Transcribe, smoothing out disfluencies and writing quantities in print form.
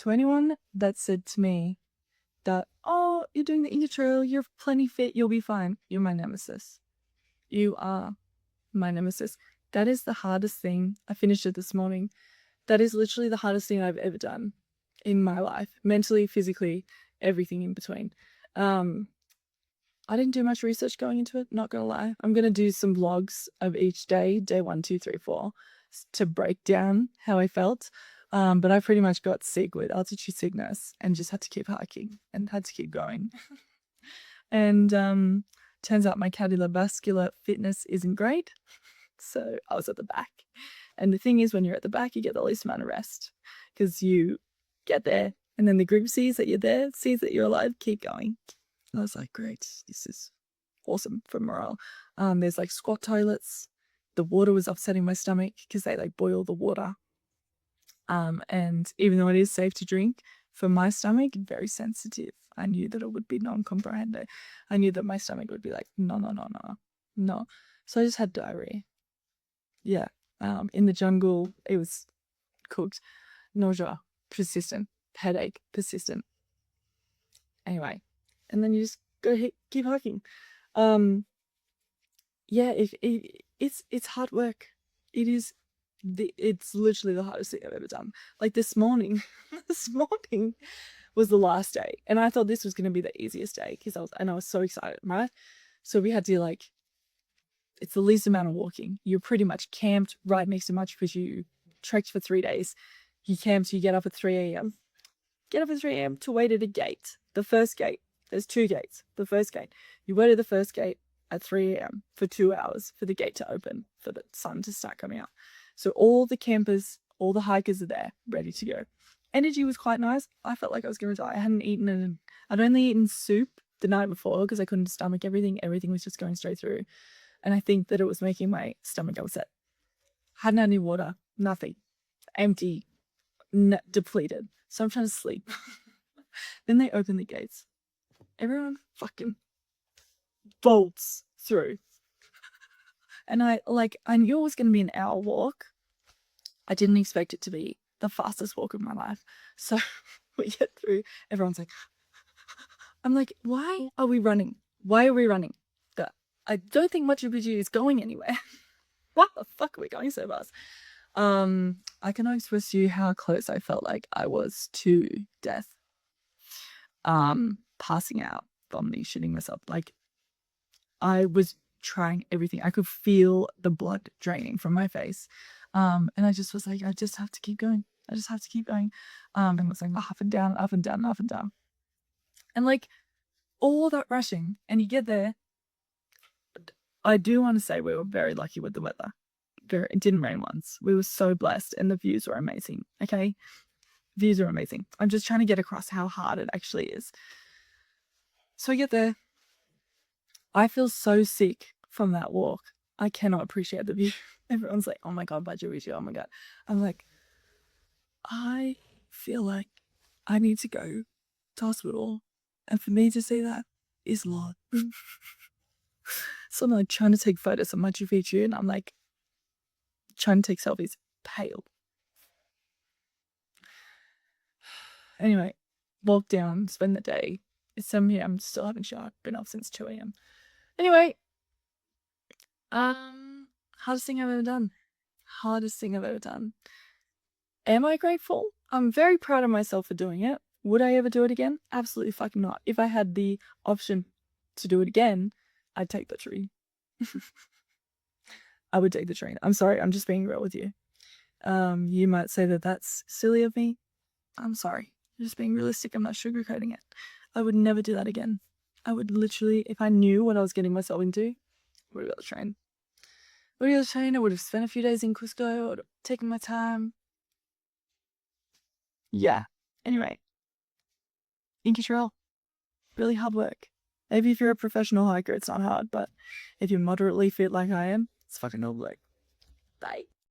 To anyone that said to me that, oh, you're doing the Inca Trail, you're plenty fit, you'll be fine. You're my nemesis. You are my nemesis. That is the hardest thing. I finished it this morning. That is literally the hardest thing I've ever done in my life. Mentally, physically, everything in between. I didn't do much research going into it, not gonna lie. I'm gonna do some vlogs of each day, day 1, 2, 3, 4, to break down how I felt. But I pretty much got sick with altitude sickness and just had to keep hiking and had to keep going. And turns out my cardiovascular fitness isn't great. So I was at the back. And the thing is, when you're at the back, you get the least amount of rest because you get there and then the group sees that you're there, sees that you're alive, keep going. I was like, great, this is awesome for morale. There's like squat toilets. The water was upsetting my stomach because they like boil the water. And even though it is safe to drink, for my stomach, very sensitive. I knew that it would be non-comprehendo. I knew that my stomach would be like, no. So I just had diarrhea. Yeah. In the jungle, it was cooked. Nausea, persistent. Headache, persistent. Anyway, and then you just keep hiking. Yeah, it's hard work. It is. It's literally the hardest thing I've ever done. Like this morning was the last day, and I thought this was going to be the easiest day because I was so excited, right? So we had to it's the least amount of walking. You're pretty much camped right next to Machu Picchu. You trekked for 3 days. You camped. You get up at 3 a.m. Get up at 3 a.m. to wait at a gate. The first gate. There's 2 gates. The first gate. You wait at the first gate at 3 a.m. for 2 hours for the gate to open, for the sun to start coming out. So all the campers, all the hikers are there, ready to go. Energy was quite nice. I felt like I was going to die. I'd only eaten soup the night before because I couldn't stomach everything. Everything was just going straight through. And I think that it was making my stomach upset. Hadn't had any water, nothing. Empty, depleted. So I'm trying to sleep. Then they open the gates. Everyone fucking bolts through. And I knew it was going to be an hour walk. I didn't expect it to be the fastest walk of my life. So we get through. Everyone's like, I'm like, why are we running? Why are we running? I don't think Machu Picchu is going anywhere. What the fuck are we going so fast? I can express to you how close I felt like I was to death. Passing out, vomiting, shitting myself. Like, I was trying everything. I could feel the blood draining from my face. And I just was like, I just have to keep going. I just have to keep going. And it was like up and down, up and down, up and down. And like all that rushing, and you get there. I do want to say we were very lucky with the weather. It didn't rain once. We were so blessed, and the views were amazing. Okay, views are amazing. I'm just trying to get across how hard it actually is. So I get there. I feel so sick from that walk. I cannot appreciate the view. Everyone's like, "Oh my god, Machu Picchu! Oh my god!" I'm like, I feel like I need to go to hospital, and for me to say that is a lot. So I'm like trying to take photos of Machu Picchu, and I'm like trying to take selfies, pale. Anyway, walk down, spend the day. It's 7 p.m. Still haven't showered. Been up since 2 a.m. Anyway, hardest thing I've ever done. Hardest thing I've ever done. Am I grateful? I'm very proud of myself for doing it. Would I ever do it again? Absolutely fucking not. If I had the option to do it again, I'd take the train. I would take the train. I'm sorry, I'm just being real with you. You might say that that's silly of me. I'm sorry. I'm just being realistic. I'm not sugarcoating it. I would never do that again. I would literally, if I knew what I was getting myself into, I would have got the train. I would have spent a few days in Cusco. I would have taken my time. Yeah. Anyway. Inca Trail. Really hard work. Maybe if you're a professional hiker, it's not hard, but if you're moderately fit like I am, it's fucking all work. Bye.